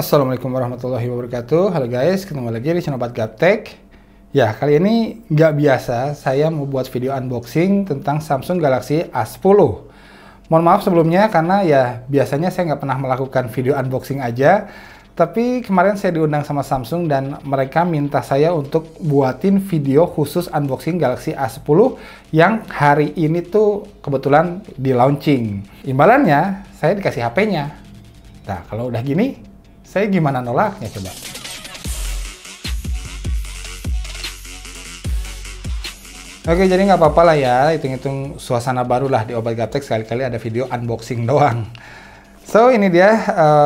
Assalamualaikum warahmatullahi wabarakatuh. Halo guys, ketemu lagi di channel Gaptek. Ya, kali ini nggak biasa, saya mau buat video unboxing tentang Samsung Galaxy A10. Mohon maaf sebelumnya karena ya biasanya saya nggak pernah melakukan video unboxing aja. Tapi kemarin saya diundang sama Samsung dan mereka minta saya untuk buatin video khusus unboxing Galaxy A10 yang hari ini tuh kebetulan di launching. Imbalannya, saya dikasih HP-nya. Nah, kalau udah gini, saya gimana nolaknya coba? Oke, jadi nggak apa-apa lah ya, hitung-hitung suasana baru lah di Obat Gaptek, sekali-kali ada video unboxing doang. So, ini dia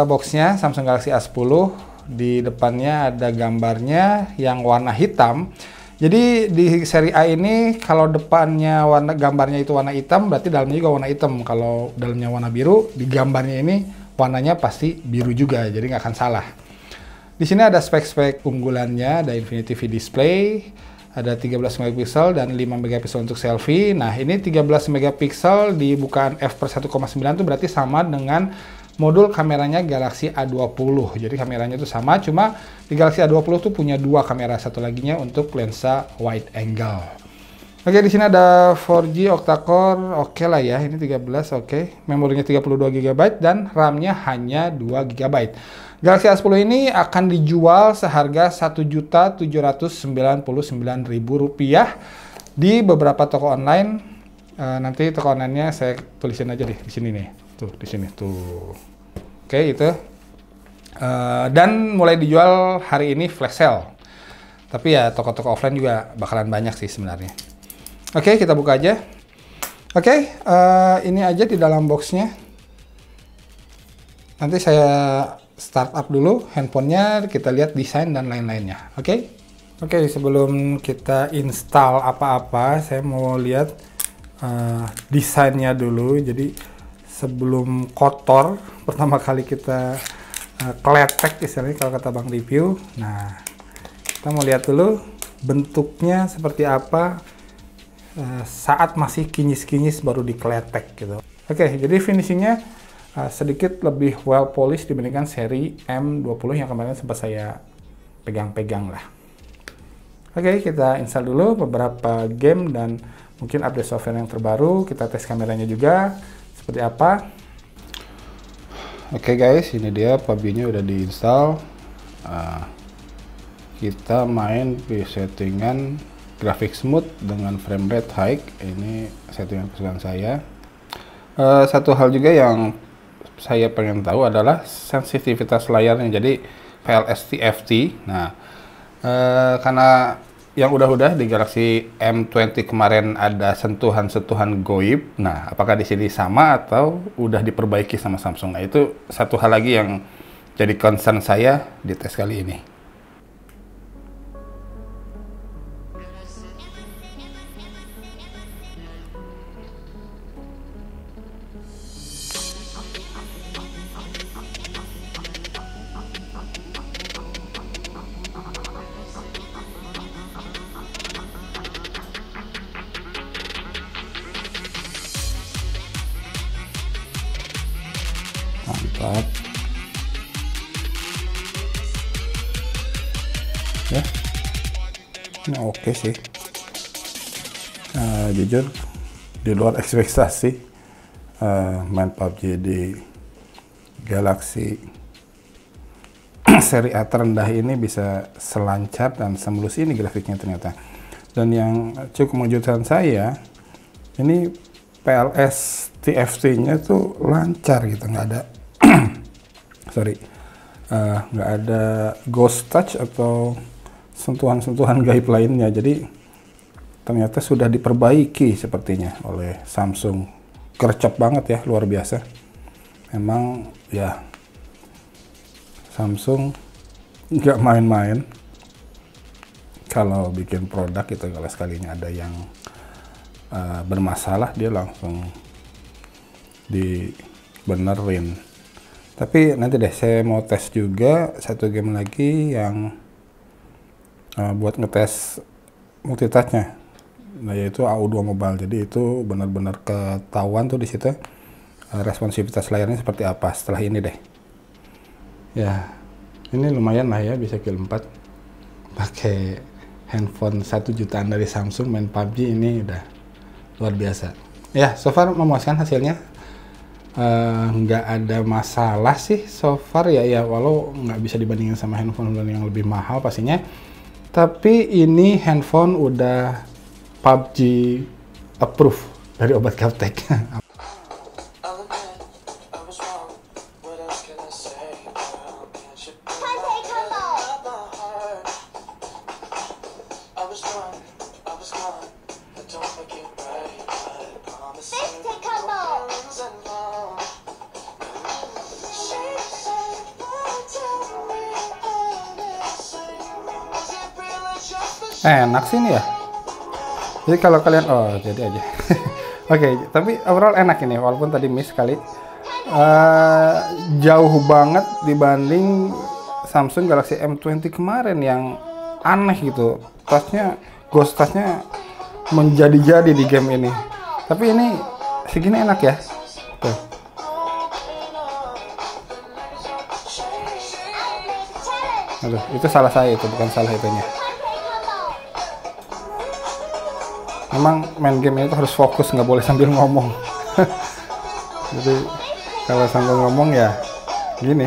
boxnya Samsung Galaxy A10. Di depannya ada gambarnya yang warna hitam. Jadi di seri A ini kalau depannya gambarnya itu warna hitam, berarti dalamnya juga warna hitam. Kalau dalamnya warna biru, di gambarnya ini warnanya pasti biru juga, jadi nggak akan salah. Di sini ada spek-spek unggulannya, ada Infinity V Display, ada 13 megapiksel dan 5 megapiksel untuk selfie. Nah, ini 13 megapiksel di bukaan f/1,9 itu berarti sama dengan modul kameranya Galaxy A20. Jadi kameranya itu sama, cuma di Galaxy A20 tuh punya dua kamera, satu laginya untuk lensa wide angle. Oke, di sini ada 4G octa-core, oke lah ya, ini 13, oke. Memorinya 32 GB dan RAM-nya hanya 2 GB. Galaxy A10 ini akan dijual seharga Rp1.799.000 di beberapa toko online. Nanti toko online-nya saya tulisin aja deh di sini nih. Tuh, di sini tuh. Oke, itu. Dan mulai dijual hari ini flash sale. Tapi ya toko-toko offline juga bakalan banyak sih sebenarnya. Oke, kita buka aja. Oke, ini aja di dalam boxnya. Nanti saya startup dulu handphonenya, kita lihat desain dan lain-lainnya. Oke, sebelum kita install apa-apa, saya mau lihat desainnya dulu. Jadi sebelum kotor, pertama kali kita kletek istilahnya kalau kata Bang Review. Nah, kita mau lihat dulu bentuknya seperti apa. Saat masih kinyis-kinyis baru dikletek gitu. Oke, jadi finishingnya sedikit lebih well polished dibandingkan seri M20 yang kemarin sempat saya pegang-pegang lah. Oke, kita install dulu beberapa game dan mungkin update software yang terbaru. Kita tes kameranya juga seperti apa. Oke guys, ini dia PUBG-nya udah diinstal. Kita main di settingan grafik smooth dengan frame rate high. Ini settingan kesukaan saya. Satu hal juga yang saya pengen tahu adalah sensitivitas layarnya. Jadi PLS TFT. Nah, karena yang udah di Galaxy M20 kemarin ada sentuhan-sentuhan goib. Nah, apakah di sini sama atau udah diperbaiki sama Samsung? Nah, itu satu hal lagi yang jadi concern saya di tes kali ini. Mantap ya, ini oke sih. Jujur di luar ekspektasi main PUBG di Galaxy seri A terendah ini bisa selancar dan semulus ini grafiknya ternyata. Dan yang cukup mengejutkan saya, ini PLS TFT-nya tuh lancar gitu, nggak ada nggak ada ghost touch atau sentuhan-sentuhan gaib lainnya. Jadi ternyata sudah diperbaiki sepertinya oleh Samsung. Gercep banget ya, luar biasa. Memang ya Samsung nggak main-main kalau bikin produk itu. Kalau sekalinya ada yang bermasalah, dia langsung dibenerin. Tapi nanti deh saya mau tes juga satu game lagi yang buat ngetes multitouch-nya. Nah, yaitu AU2 Mobile. Jadi itu benar-benar ketahuan tuh di situ responsivitas layarnya seperti apa setelah ini deh. Ya, Ini lumayan lah ya, bisa kill 4 pakai handphone 1 jutaan dari Samsung main PUBG. Ini udah luar biasa ya. So far memuaskan hasilnya, nggak ada masalah sih so far ya. Walau nggak bisa dibandingin sama handphone yang lebih mahal pastinya, tapi ini handphone udah PUBG approve dari Obat Gaptek. Enak sih ini ya. Jadi kalau kalian, jadi aja. Oke, tapi overall enak ini, walaupun tadi miss sekali. Jauh banget dibanding Samsung Galaxy M20 kemarin yang aneh gitu. Touchnya, ghost touchnya menjadi-jadi di game ini. Tapi ini segini enak ya. Tuh. Aduh, itu salah saya, itu bukan salah itunya. Memang main game ini tuh harus fokus, nggak boleh sambil ngomong. Jadi kalau sambil ngomong ya gini,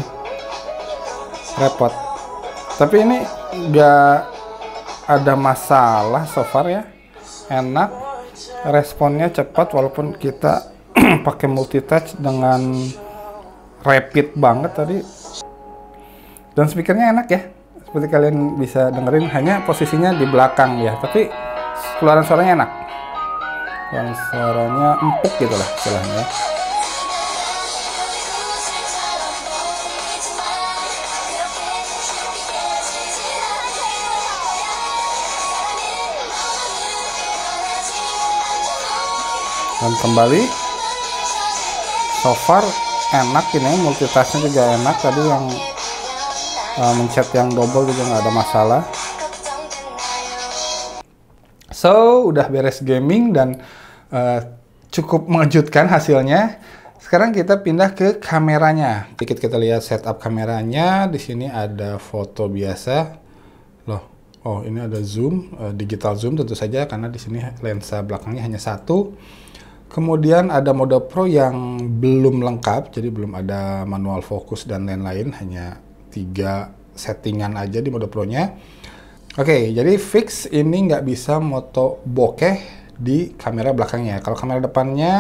repot. Tapi ini nggak ada masalah so far ya, enak, responnya cepat walaupun kita pakai multitouch dengan rapid banget tadi. Dan speakernya enak ya, seperti kalian bisa dengerin, hanya posisinya di belakang ya, tapi keluaran suaranya enak, keluaran suaranya empuk gitu lah istilahnya. Dan kembali, so far enak ini, multitasknya juga enak. Tadi yang mencet yang double juga nggak ada masalah. So, udah beres gaming dan cukup mengejutkan hasilnya. Sekarang kita pindah ke kameranya. Sedikit kita lihat setup kameranya. Di sini ada foto biasa. Loh, oh ini ada zoom, digital zoom tentu saja karena di sini lensa belakangnya hanya satu. Kemudian ada mode Pro yang belum lengkap, jadi belum ada manual fokus dan lain-lain. Hanya 3 settingan aja di mode Pro-nya. Oke, jadi fix ini nggak bisa moto bokeh di kamera belakangnya. Kalau kamera depannya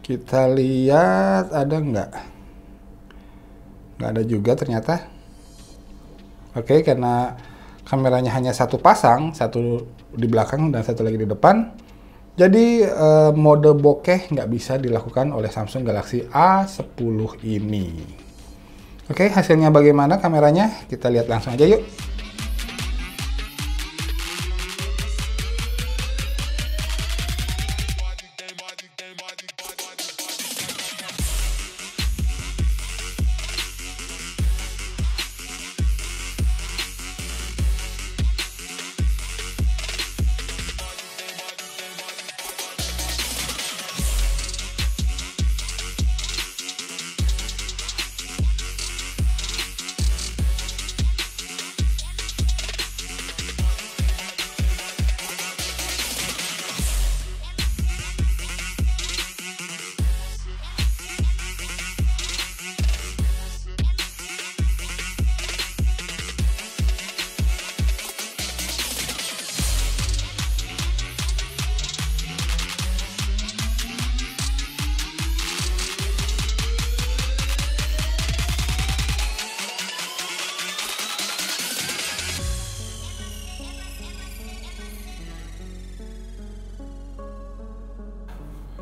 kita lihat ada nggak? Nggak ada juga ternyata. Oke, karena kameranya hanya satu pasang, satu di belakang dan satu lagi di depan. Jadi mode bokeh nggak bisa dilakukan oleh Samsung Galaxy A10 ini. Oke, hasilnya bagaimana kameranya? Kita lihat langsung aja yuk.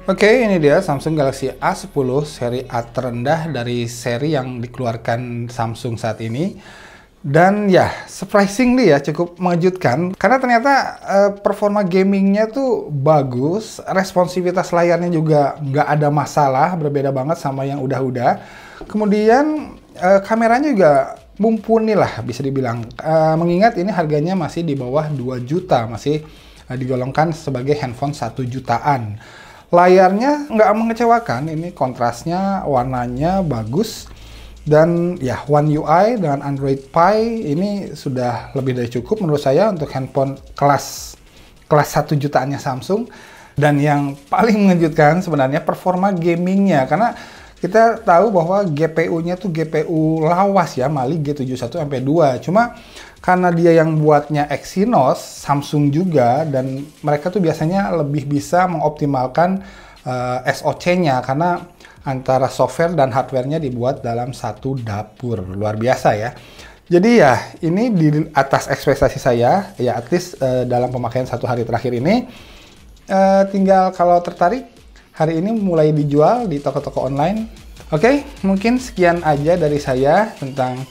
Oke, ini dia Samsung Galaxy A10 seri A terendah dari seri yang dikeluarkan Samsung saat ini. Dan ya, surprisingly ya, cukup mengejutkan. Karena ternyata performa gamingnya tuh bagus, responsivitas layarnya juga nggak ada masalah, berbeda banget sama yang udah-udah. Kemudian kameranya juga mumpuni lah, bisa dibilang. Mengingat ini harganya masih di bawah 2 juta, masih digolongkan sebagai handphone 1 jutaan. Layarnya nggak mengecewakan, ini kontrasnya, warnanya bagus. Dan ya One UI dengan Android Pie ini sudah lebih dari cukup menurut saya untuk handphone kelas 1 jutaannya Samsung. Dan yang paling mengejutkan sebenarnya performa gamingnya, karena kita tahu bahwa GPU-nya tuh GPU lawas ya, Mali G71MP2. Cuma karena dia yang buatnya Exynos, Samsung juga, dan mereka tuh biasanya lebih bisa mengoptimalkan SoC-nya karena antara software dan hardware-nya dibuat dalam satu dapur. Luar biasa ya. Jadi ya, ini di atas ekspektasi saya, ya at least dalam pemakaian 1 hari terakhir ini. Tinggal kalau tertarik, hari ini mulai dijual di toko-toko online. Oke, mungkin sekian aja dari saya tentang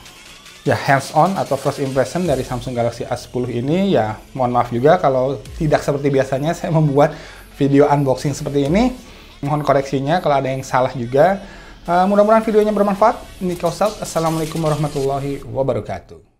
ya hands-on atau first impression dari Samsung Galaxy A10 ini. Ya, mohon maaf juga kalau tidak seperti biasanya saya membuat video unboxing seperti ini. Mohon koreksinya kalau ada yang salah juga. Mudah-mudahan videonya bermanfaat. Nico out. Assalamualaikum warahmatullahi wabarakatuh.